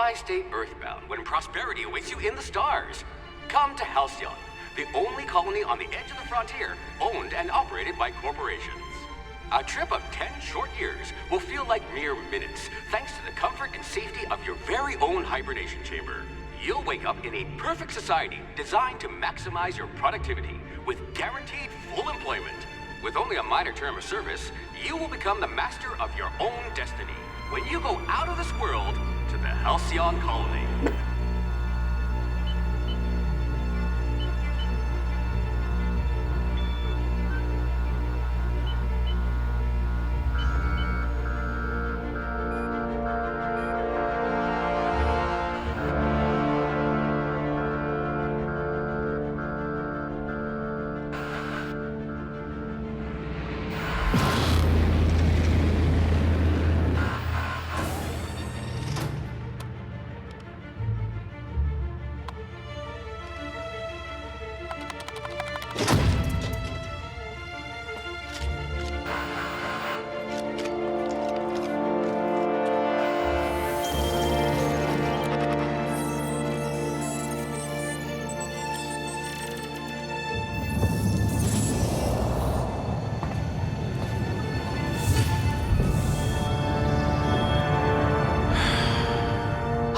Why stay earthbound when prosperity awaits you in the stars? Come to Halcyon, the only colony on the edge of the frontier, owned and operated by corporations. A trip of 10 short years will feel like mere minutes, thanks to the comfort and safety of your very own hibernation chamber. You'll wake up in a perfect society designed to maximize your productivity with guaranteed full employment. With only a minor term of service, you will become the master of your own destiny when you go out of this world to the Halcyon colony.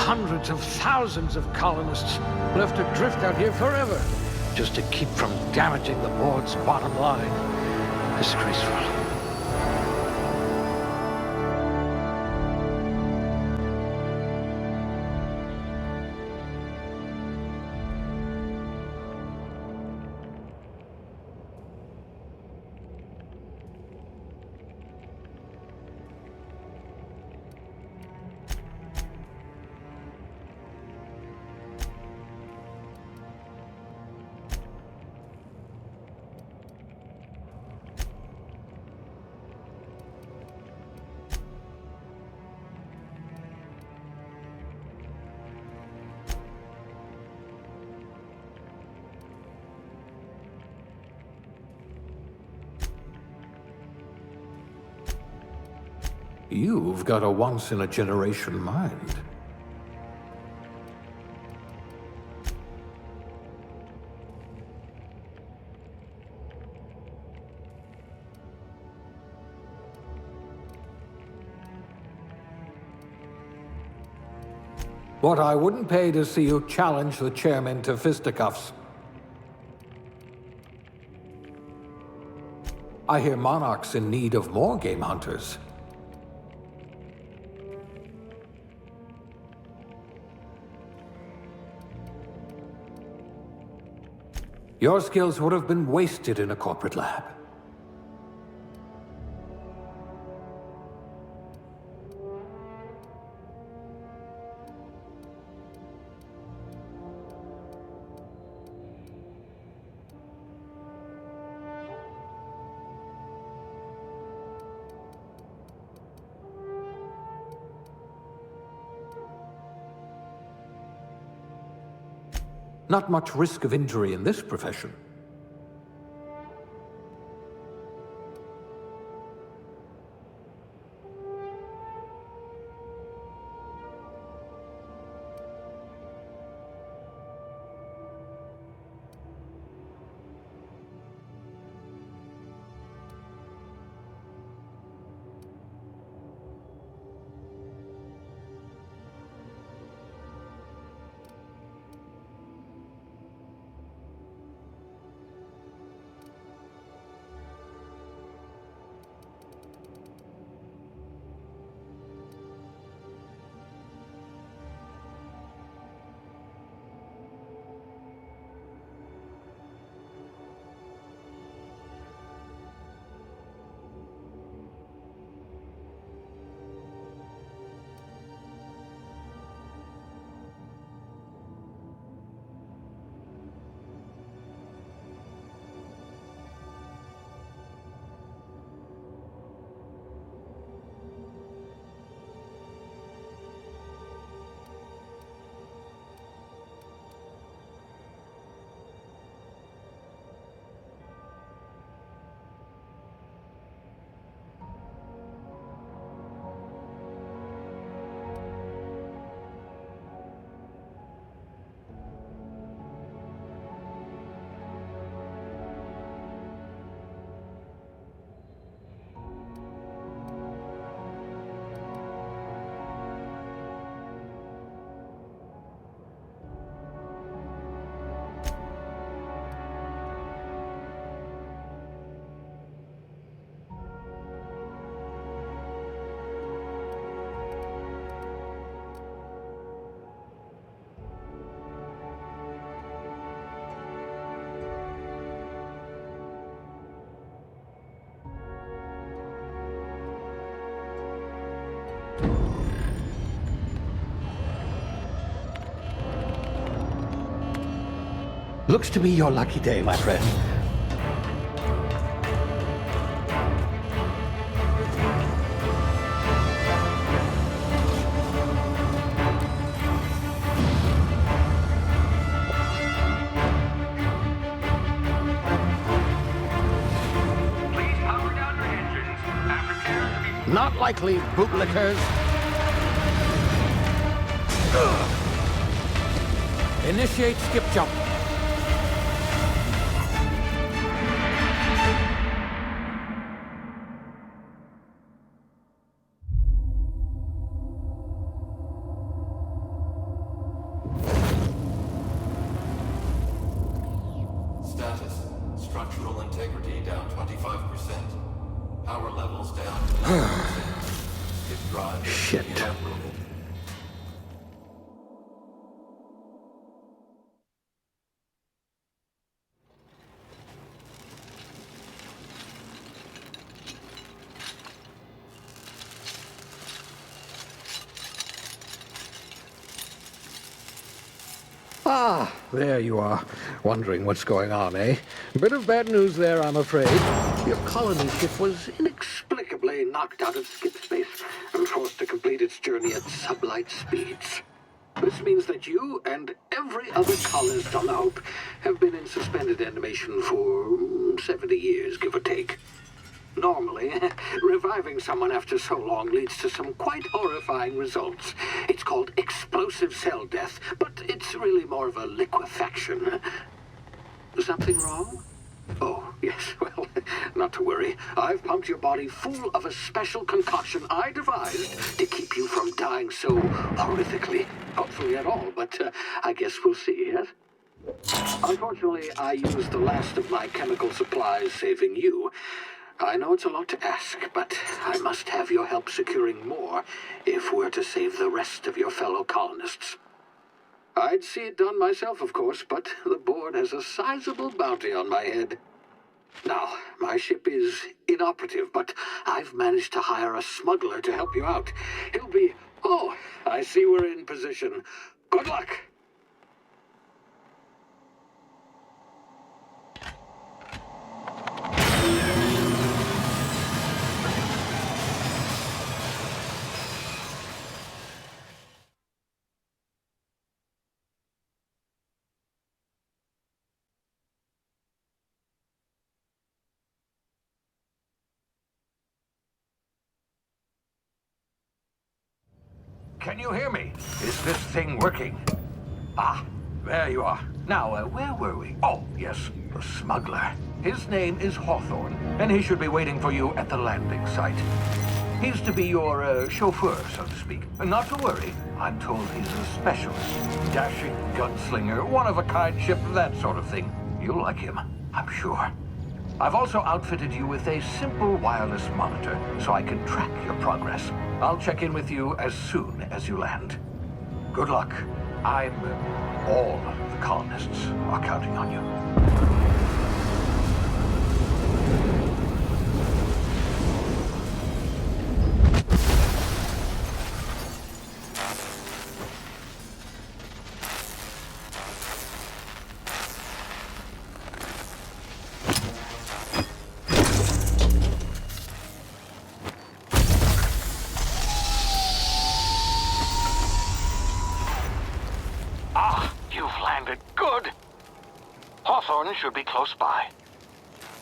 Hundreds of thousands of colonists will have to drift out here forever just to keep from damaging the board's bottom line. Disgraceful. You've got a once-in-a-generation mind. What I wouldn't pay to see you challenge the chairman to fisticuffs. I hear Monarch's in need of more game hunters. Your skills would have been wasted in a corporate lab. Not much risk of injury in this profession. Looks to be your lucky day, my friend. Please power down your engines and prepare to be... Not likely, bootlickers. Initiate skip jump. Status. Structural integrity down 25%. Power levels down to 90%. His drive is Shit. inoperable. Ah, there you are. Wondering what's going on, eh? Bit of bad news there, I'm afraid. Your colony ship was inexplicably knocked out of skip space and forced to complete its journey at sublight speeds. This means that you and every other colonist on the Hope have been in suspended animation for 70 years, give or take. Normally, reviving someone after so long leads to some quite horrifying results. It's called explosive cell death, but it's really more of a liquefaction. Something wrong? Oh, yes, well, not to worry. I've pumped your body full of a special concoction I devised to keep you from dying so horrifically. Hopefully at all, but I guess we'll see, yes? Unfortunately, I used the last of my chemical supplies saving you. I know it's a lot to ask, but I must have your help securing more if we're to save the rest of your fellow colonists. I'd see it done myself, of course, but the board has a sizable bounty on my head. Now, my ship is inoperative, but I've managed to hire a smuggler to help you out. He'll be... Oh, I see we're in position. Good luck! Can you hear me? Is this thing working? Ah, there you are. Now, where were we? Oh, yes, the smuggler. His name is Hawthorne, and he should be waiting for you at the landing site. He's to be your chauffeur, so to speak. Not to worry, I'm told he's a specialist. Dashing gunslinger, one-of-a-kind ship, that sort of thing. You'll like him, I'm sure. I've also outfitted you with a simple wireless monitor, so I can track your progress. I'll check in with you as soon as you land. Good luck. All the colonists are counting on you. Hawthorne should be close by.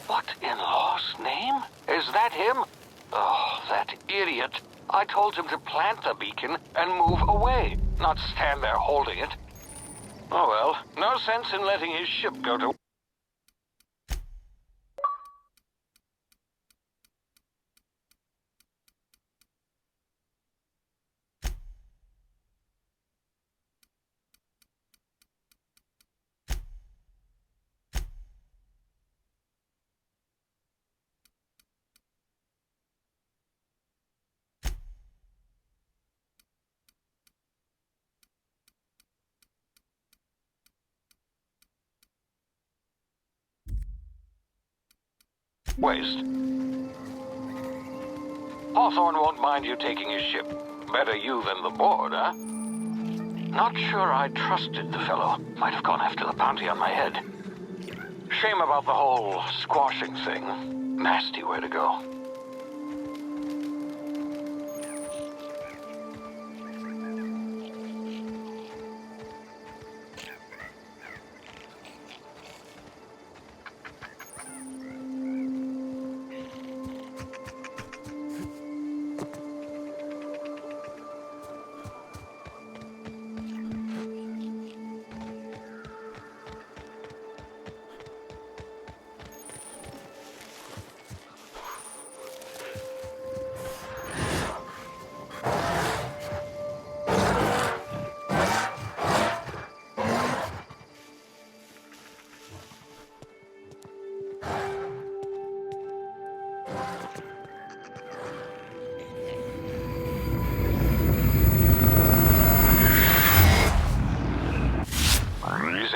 What in law's name? Is that him? Oh, that idiot. I told him to plant the beacon and move away, not stand there holding it. Oh well, no sense in letting his ship go to... waste. Hawthorne won't mind you taking his ship. Better you than the board, huh? Not sure I trusted the fellow. Might have gone after the bounty on my head. Shame about the whole squashing thing. Nasty way to go.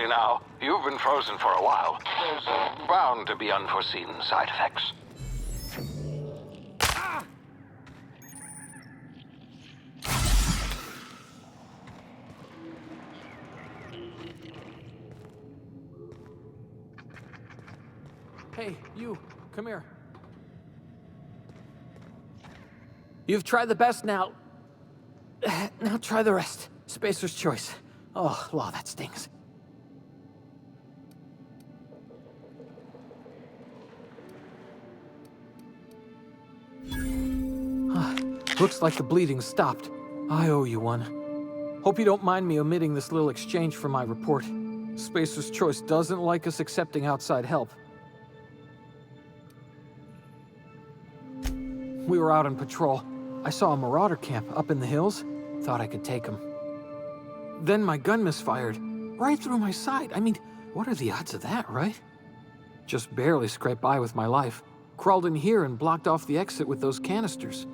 Now, you've been frozen for a while. There's bound to be unforeseen side effects. Hey, you, come here. You've tried the best now. Now try the rest. Spacer's choice. Oh, law, that stings. Looks like the bleeding stopped. I owe you one. Hope you don't mind me omitting this little exchange from my report. Spacer's Choice doesn't like us accepting outside help. We were out on patrol. I saw a marauder camp up in the hills. Thought I could take him. Then my gun misfired. Right through my side. I mean, what are the odds of that, right? Just barely scraped by with my life. Crawled in here and blocked off the exit with those canisters.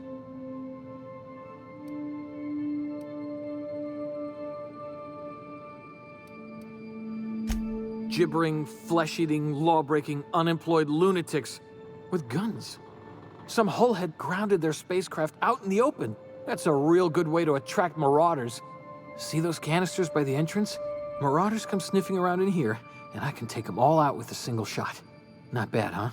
Gibbering, flesh-eating, law-breaking, unemployed lunatics with guns. Some hullhead grounded their spacecraft out in the open. That's a real good way to attract marauders. See those canisters by the entrance? Marauders come sniffing around in here, and I can take them all out with a single shot. Not bad, huh?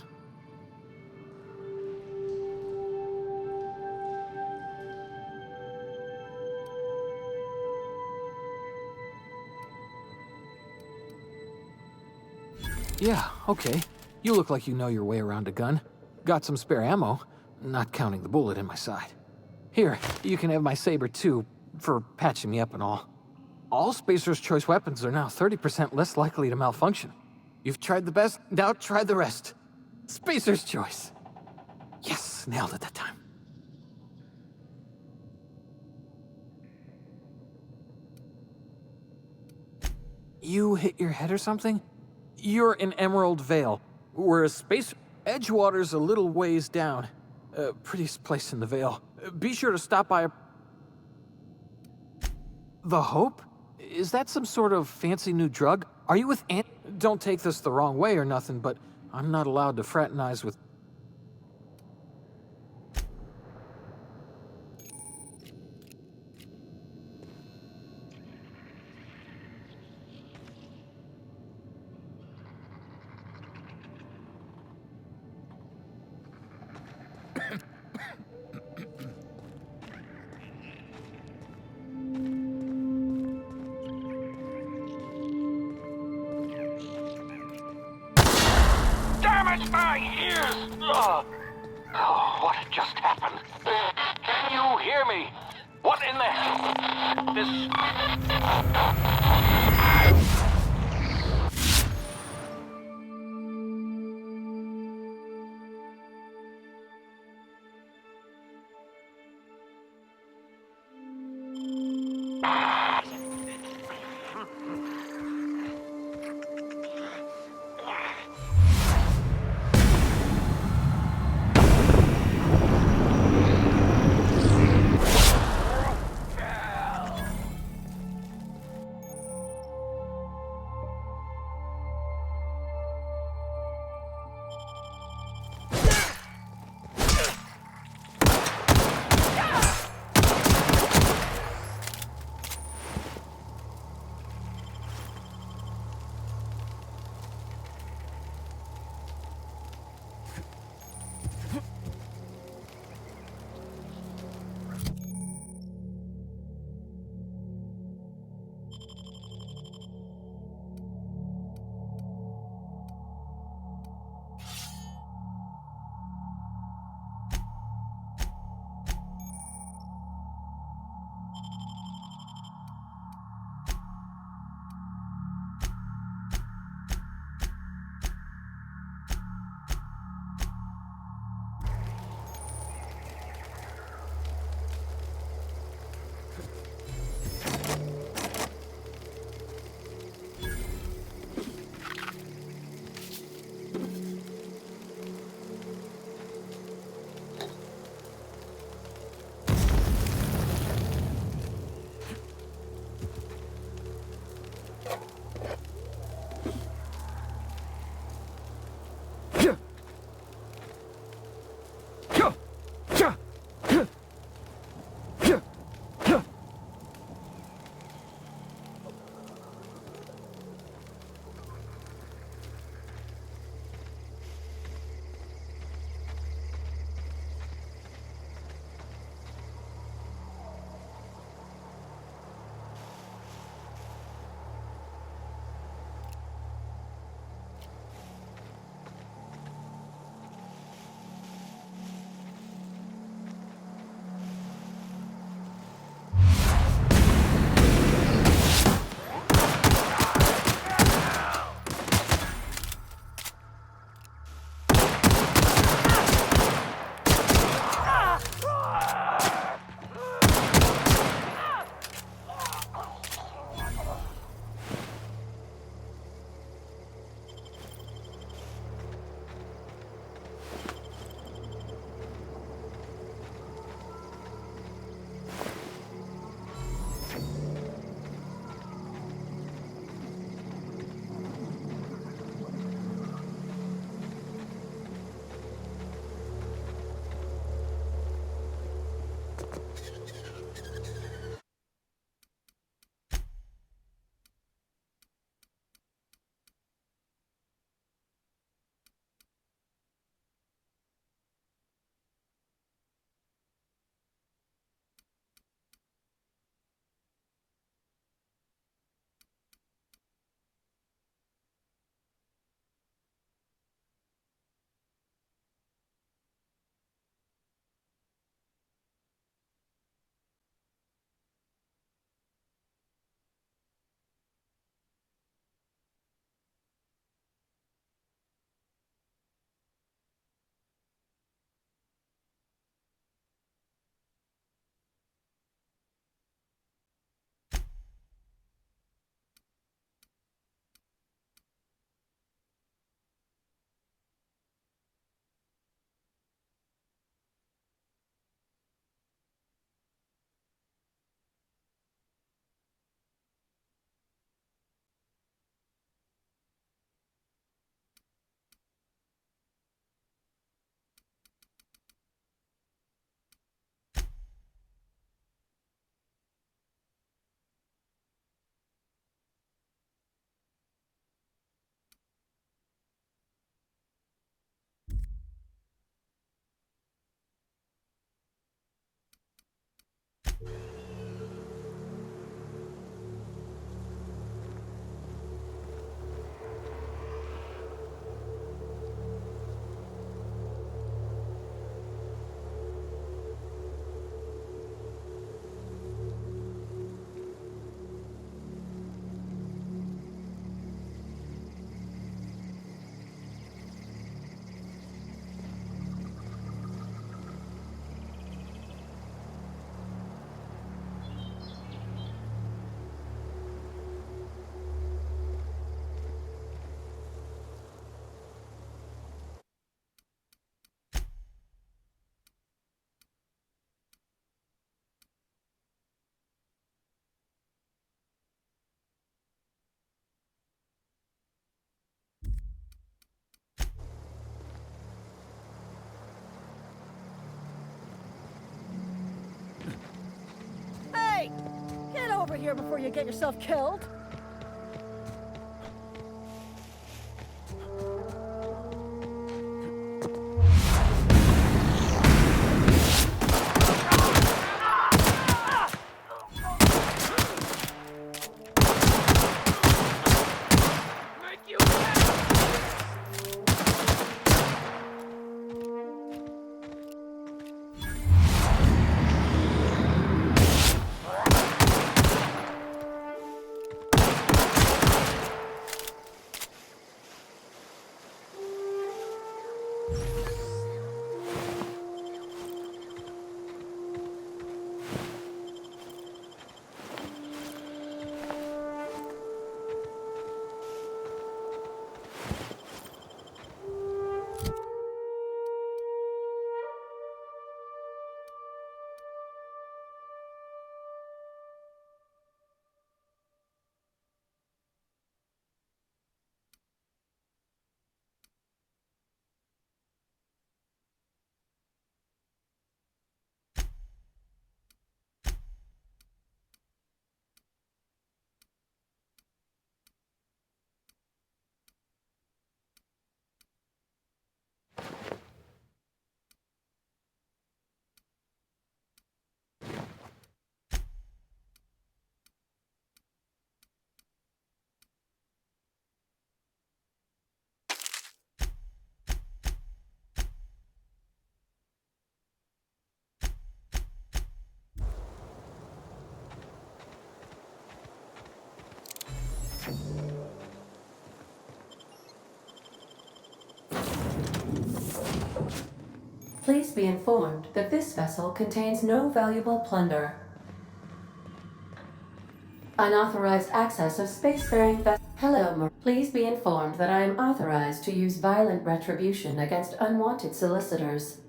Yeah, okay. You look like you know your way around a gun. Got some spare ammo, not counting the bullet in my side. Here, you can have my saber too, for patching me up and all. All Spacer's Choice weapons are now 30% less likely to malfunction. You've tried the best, now try the rest. Spacer's Choice. Yes, nailed it that time. You hit your head or something? You're in Emerald Vale, whereas Edgewater's a little ways down. Prettiest place in the Vale. Be sure to stop by The Hope? Is that some sort of fancy new drug? Are you with Don't take this the wrong way or nothing, but I'm not allowed to fraternize with... My ears! Oh, what just happened? Can you hear me? What in the hell? over here before you get yourself killed. Please be informed that this vessel contains no valuable plunder. Unauthorized access of spacefaring vessels. Hello, please be informed that I am authorized to use violent retribution against unwanted solicitors.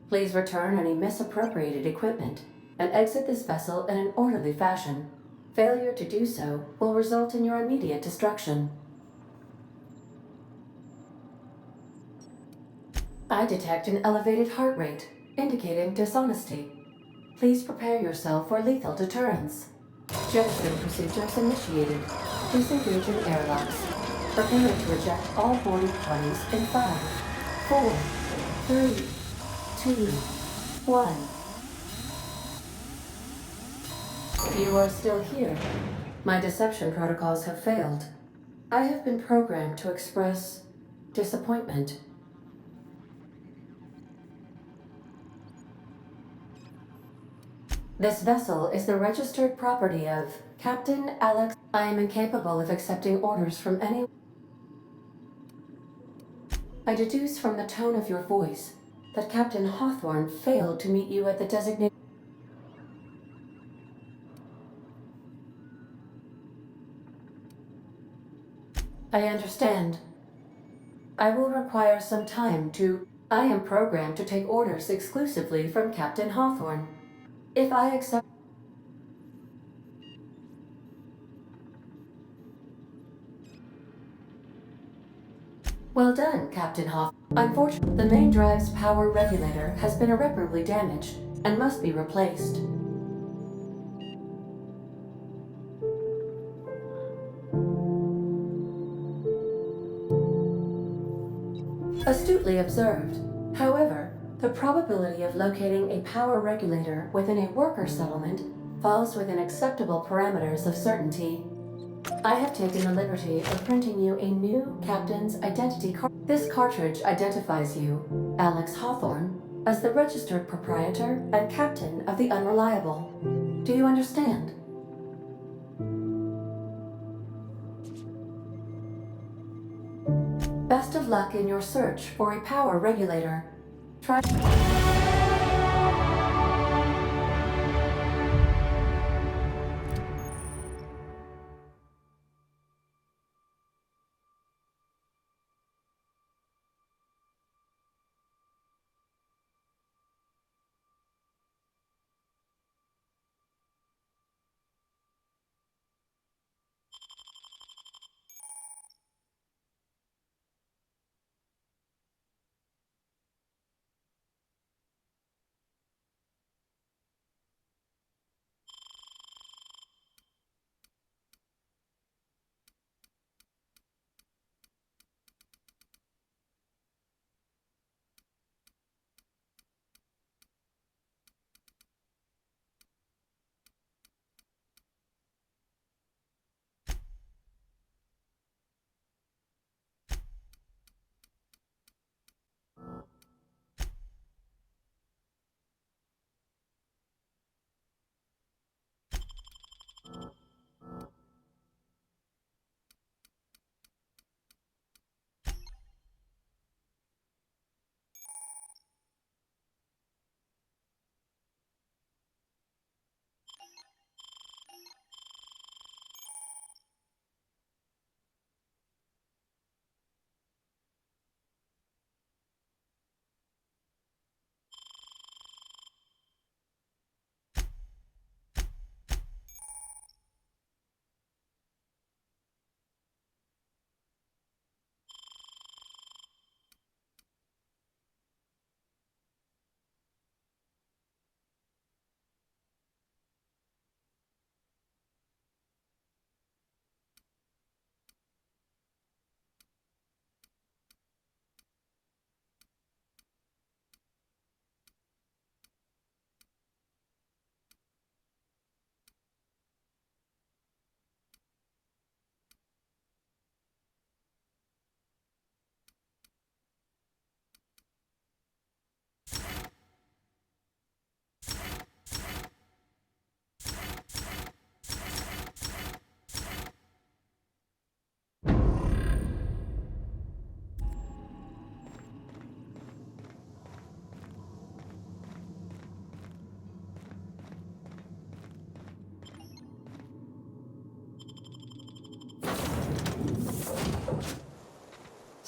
Please return any misappropriated equipment and exit this vessel in an orderly fashion. Failure to do so will result in your immediate destruction. I detect an elevated heart rate, indicating dishonesty. Please prepare yourself for lethal deterrence. Jetstream procedures initiated. Disengage in airlocks. Prepare to eject all boarding parties in 5, 4, 3, 2, 1. You are still here. My deception protocols have failed. I have been programmed to express disappointment. This vessel is the registered property of Captain Alex. I am incapable of accepting orders from any. I deduce from the tone of your voice that Captain Hawthorne failed to meet you at the designated. I understand. I will require some time to. I am programmed to take orders exclusively from Captain Hawthorne. If I accept. Well done, Captain Hawthorne. Unfortunately, the main drive's power regulator has been irreparably damaged and must be replaced. Astutely observed. However, the probability of locating a power regulator within a worker settlement falls within acceptable parameters of certainty. I have taken the liberty of printing you a new captain's identity card. This cartridge identifies you, Alex Hawthorne, as the registered proprietor and captain of the Unreliable. Do you understand? Best of luck in your search for a power regulator. Try.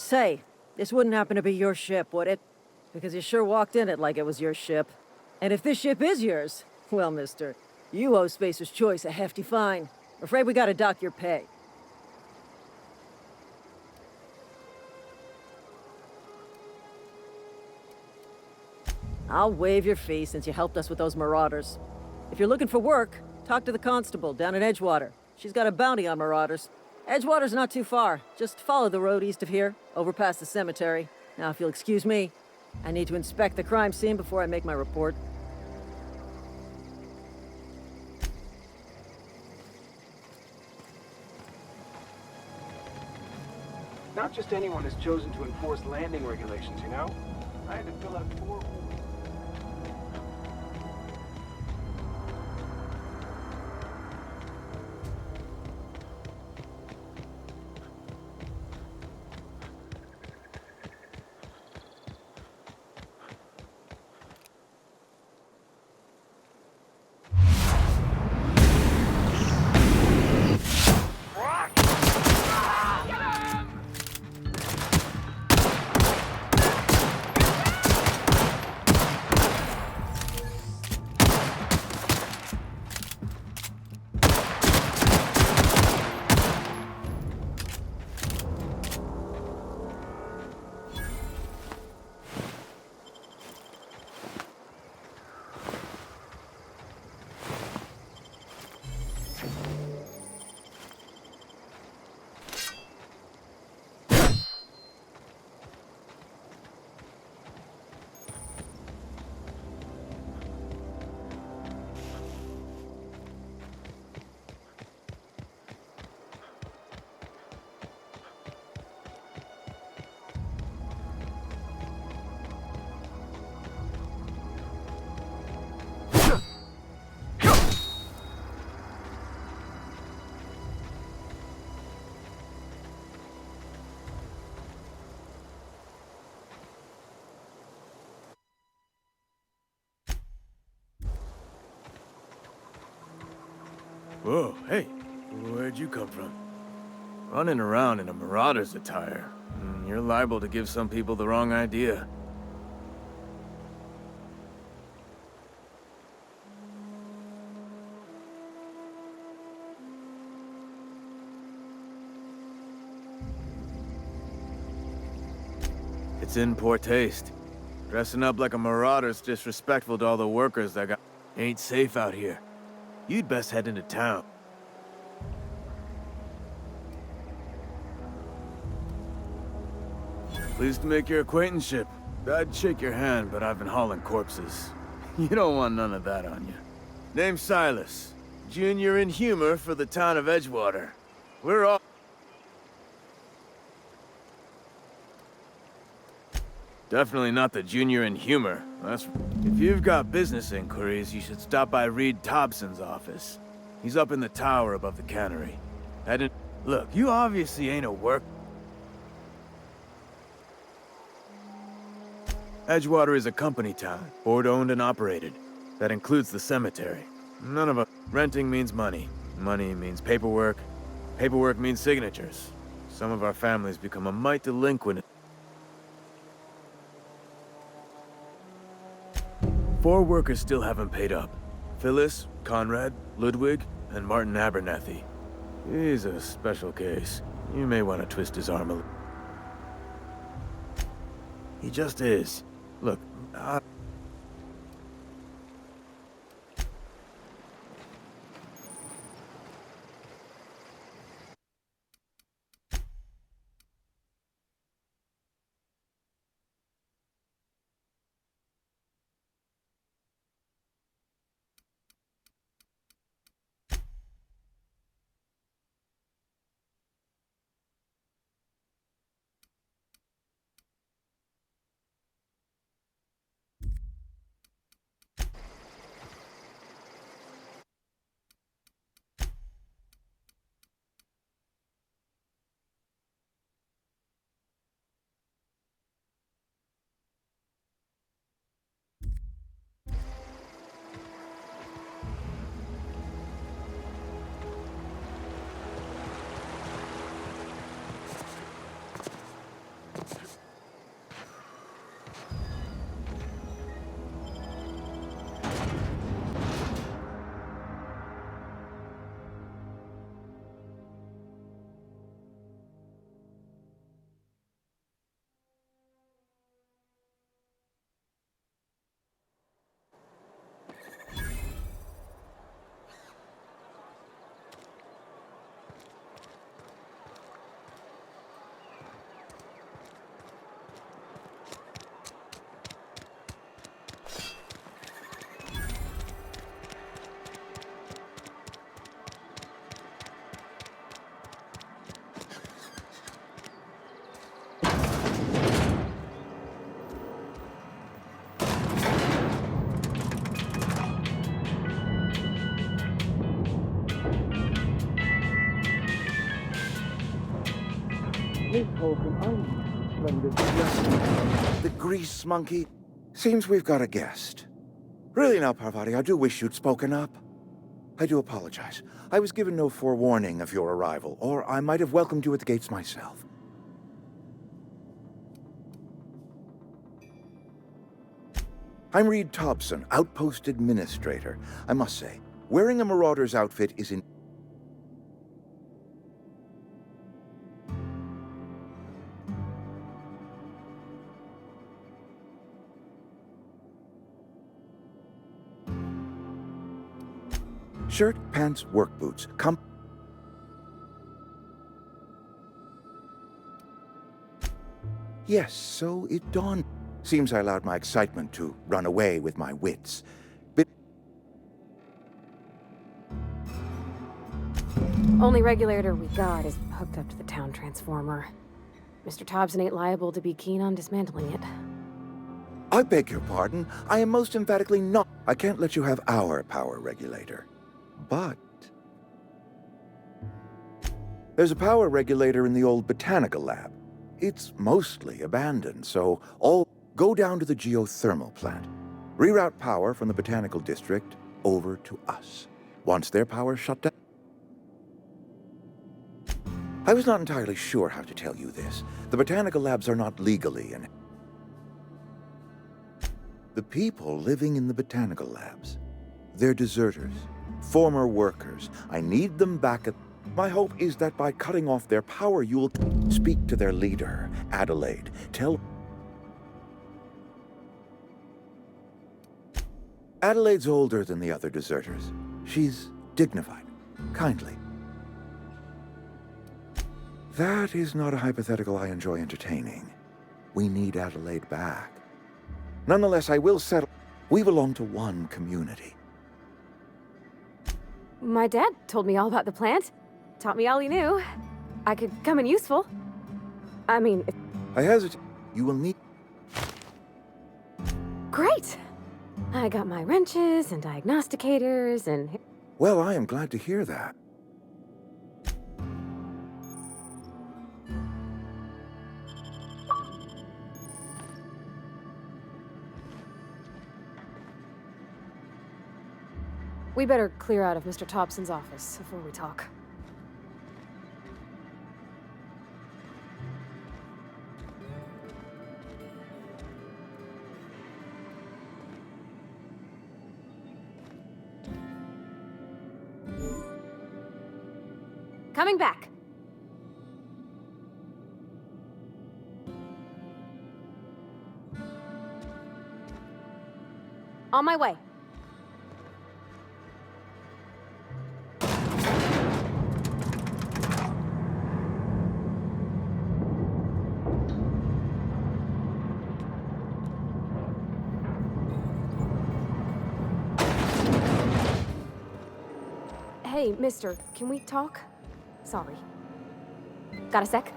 Say, this wouldn't happen to be your ship, would it? Because you sure walked in it like it was your ship. And if this ship is yours, well, mister, you owe Spacer's Choice a hefty fine. I'm afraid we gotta dock your pay. I'll waive your fee since you helped us with those marauders. If you're looking for work, talk to the constable down in Edgewater. She's got a bounty on marauders. Edgewater's not too far. Just follow the road east of here, over past the cemetery. Now, if you'll excuse me, I need to inspect the crime scene before I make my report. Not just anyone is chosen to enforce landing regulations, you know? I had to fill out 4... Whoa, hey, where'd you come from? Running around in a marauder's attire. You're liable to give some people the wrong idea. It's in poor taste. Dressing up like a marauder's disrespectful to all the workers that got... Ain't safe out here. You'd best head into town. Pleased to make your acquaintanceship. I'd shake your hand, but I've been hauling corpses. You don't want none of that on you. Name's Silas. Junior in humor for the town of Edgewater. We're all... Definitely not the junior in humor. If you've got business inquiries, you should stop by Reed Thompson's office. He's up in the tower above the cannery. Look, you obviously ain't a work... Edgewater is a company town, board-owned and operated. That includes the cemetery. None of us... Renting means money. Money means paperwork. Paperwork means signatures. Some of our families become a mite delinquent. 4 workers still haven't paid up. Phyllis, Conrad, Ludwig, and Martin Abernathy. He's a special case. You may want to twist his arm a little. He just is. Look, The grease monkey? Seems we've got a guest. Really now, Parvati, I do wish you'd spoken up. I do apologize. I was given no forewarning of your arrival, or I might have welcomed you at the gates myself. I'm Reed Thompson, Outpost Administrator. I must say, wearing a Marauder's outfit is in... Shirt, pants, work boots. Yes, so it dawned. Seems I allowed my excitement to run away with my wits. Only regulator we got is hooked up to the town transformer. Mr. Thompson ain't liable to be keen on dismantling it. I beg your pardon. I am most emphatically not. I can't let you have our power regulator. But there's a power regulator in the old botanical lab. It's mostly abandoned, so go down to the geothermal plant. Reroute power from the botanical district over to us. Once their power shut down... I was not entirely sure how to tell you this. The botanical labs are not legally in... The people living in the botanical labs, they're deserters. Former workers. I need them back at... My hope is that by cutting off their power, you'll speak to their leader, Adelaide. Tell... Adelaide's older than the other deserters. She's dignified, kindly. That is not a hypothetical I enjoy entertaining. We need Adelaide back. Nonetheless, I will settle. We belong to one community. My dad told me all about the plant. Taught me all he knew. I could come in useful. I mean... I hesitate. You will need... Great! I got my wrenches and diagnosticators and... Well, I am glad to hear that. We better clear out of Mr. Thompson's office before we talk. Coming back. On my way. Hey, mister, can we talk? Sorry. Got a sec?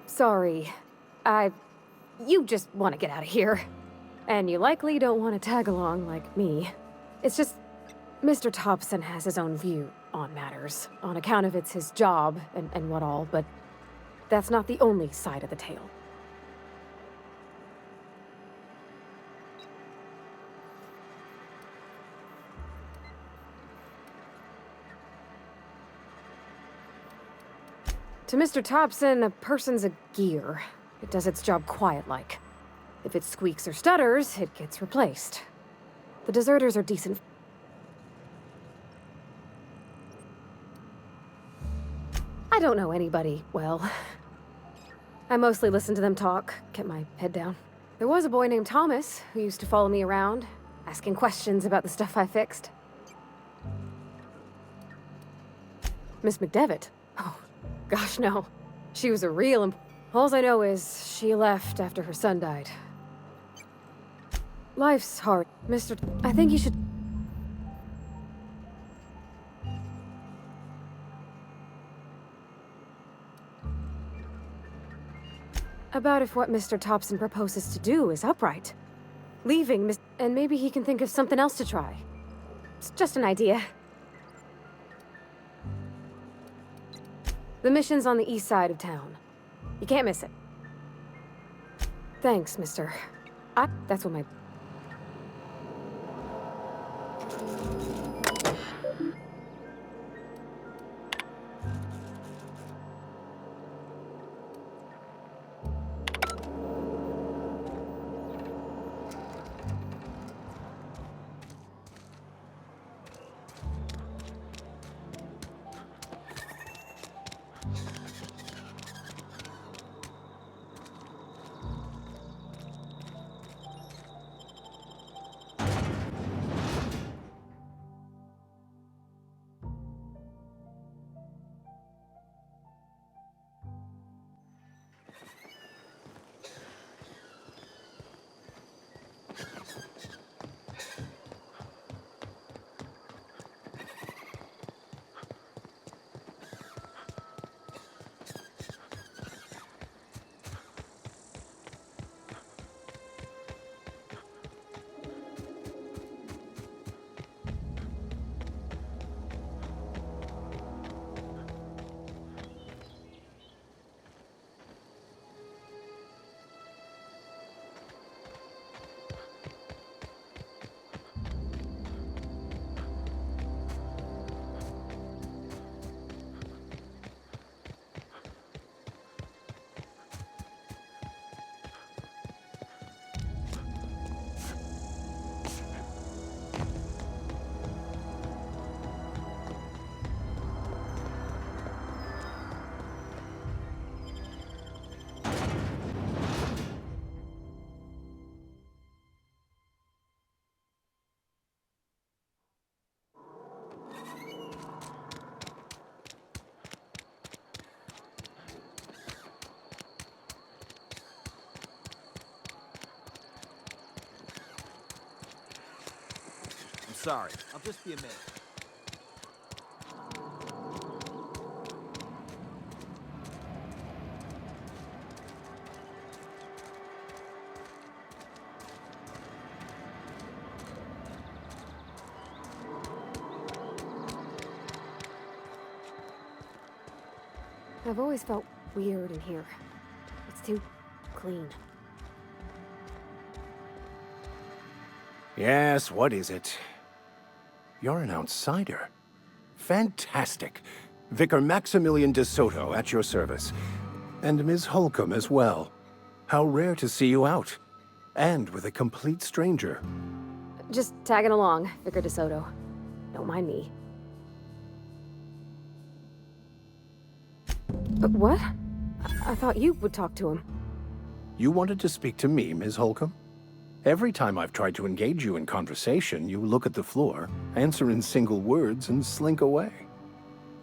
Sorry. You just want to get out of here. And you likely don't want to tag along like me. It's just... Mr. Thompson has his own view on matters, on account of it's his job and what all, but that's not the only side of the tale. To Mr. Thompson, a person's a gear. It does its job quiet-like. If it squeaks or stutters, it gets replaced. The deserters are decent. I don't know anybody well. I mostly listen to them talk, kept my head down. There was a boy named Thomas who used to follow me around, asking questions about the stuff I fixed. Miss McDevitt? Oh, gosh, no. She was a real All I know is she left after her son died. Life's hard. I think you should... About if what Mr. Thompson proposes to do is upright. Leaving and maybe he can think of something else to try. It's just an idea. The mission's on the east side of town. You can't miss it. Thanks, mister. That's what my... Sorry, I'll just be a minute. I've always felt weird in here. It's too clean. Yes, what is it? You're an outsider. Fantastic. Vicar Maximilian de Soto at your service. And Ms. Holcomb as well. How rare to see you out. And with a complete stranger. Just tagging along, Vicar de Soto. Don't mind me. What? I thought you would talk to him. You wanted to speak to me, Ms. Holcomb? Every time I've tried to engage you in conversation, you look at the floor, answer in single words, and slink away.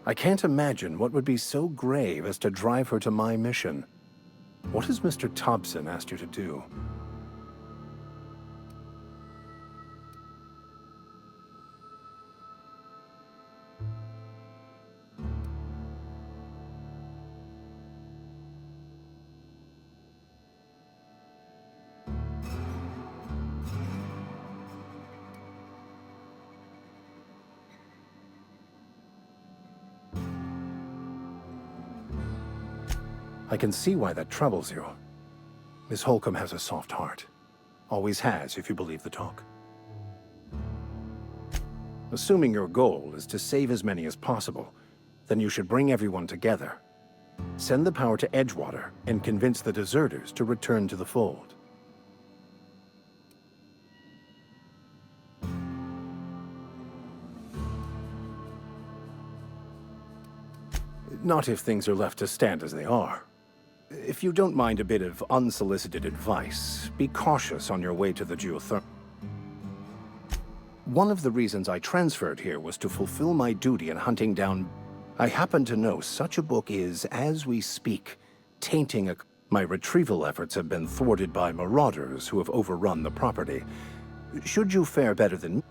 I can't imagine what would be so grave as to drive her to my mission. What has Mr. Thompson asked you to do? I can see why that troubles you. Miss Holcomb has a soft heart. Always has, if you believe the talk. Assuming your goal is to save as many as possible, then you should bring everyone together. Send the power to Edgewater and convince the deserters to return to the fold. Not if things are left to stand as they are. If you don't mind a bit of unsolicited advice, be cautious on your way to the geothermal. One of the reasons I transferred here was to fulfill my duty in hunting down... I happen to know such a book is, as we speak, tainting a... My retrieval efforts have been thwarted by marauders who have overrun the property. Should you fare better than me...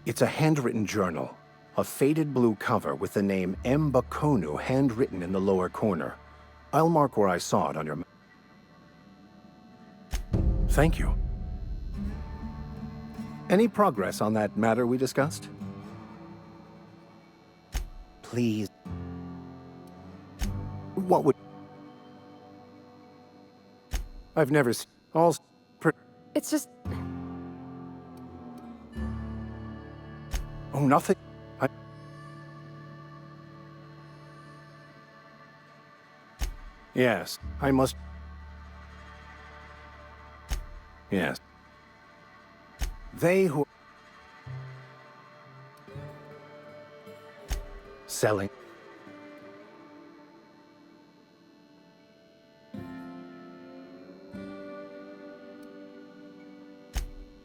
It's a handwritten journal. A faded blue cover with the name M. Bakonu handwritten in the lower corner. I'll mark where I saw it on your... Thank you. Any progress on that matter we discussed? Please. What would... I've never seen... All... It's just... Oh, nothing. Yes, I must... Yes. They who... Selling.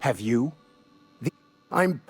Have you? I'm...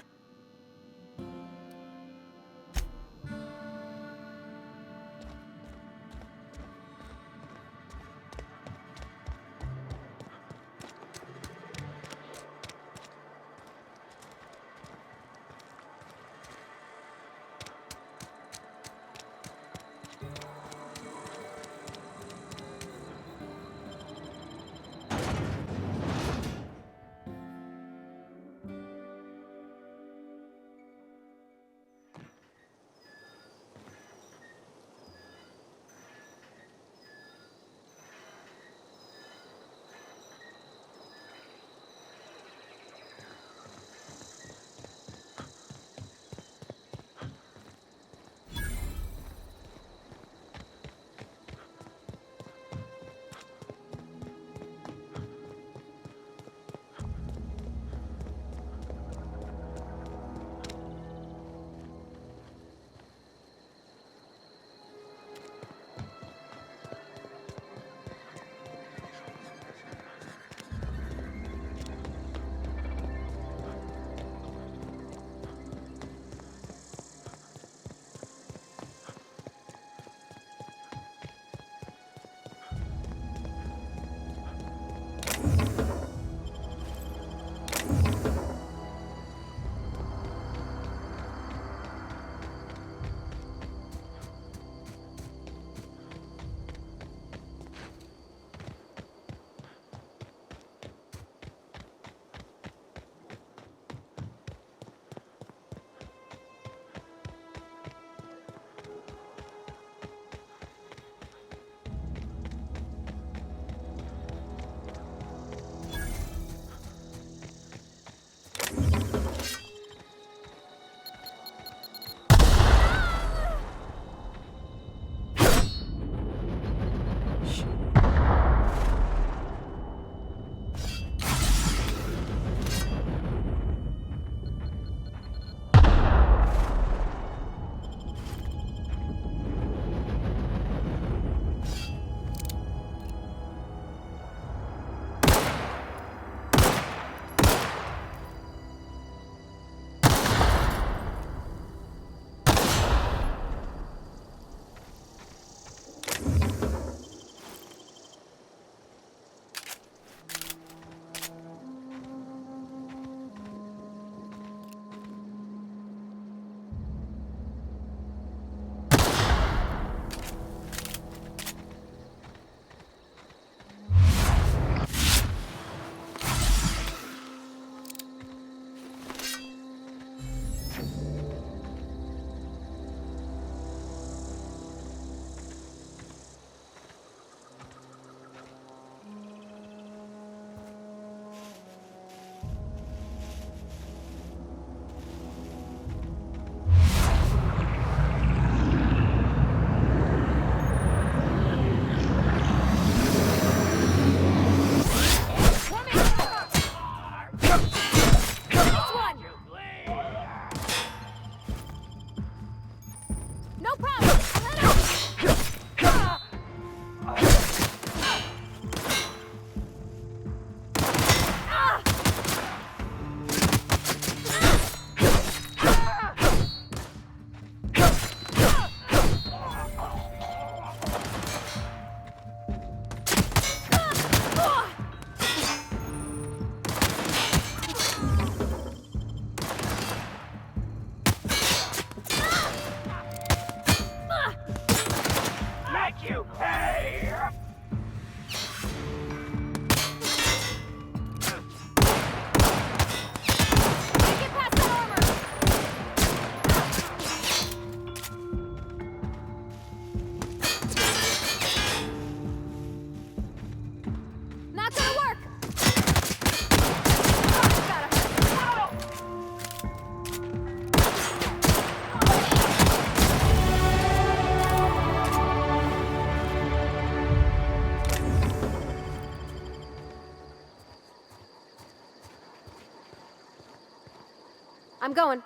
I'm going.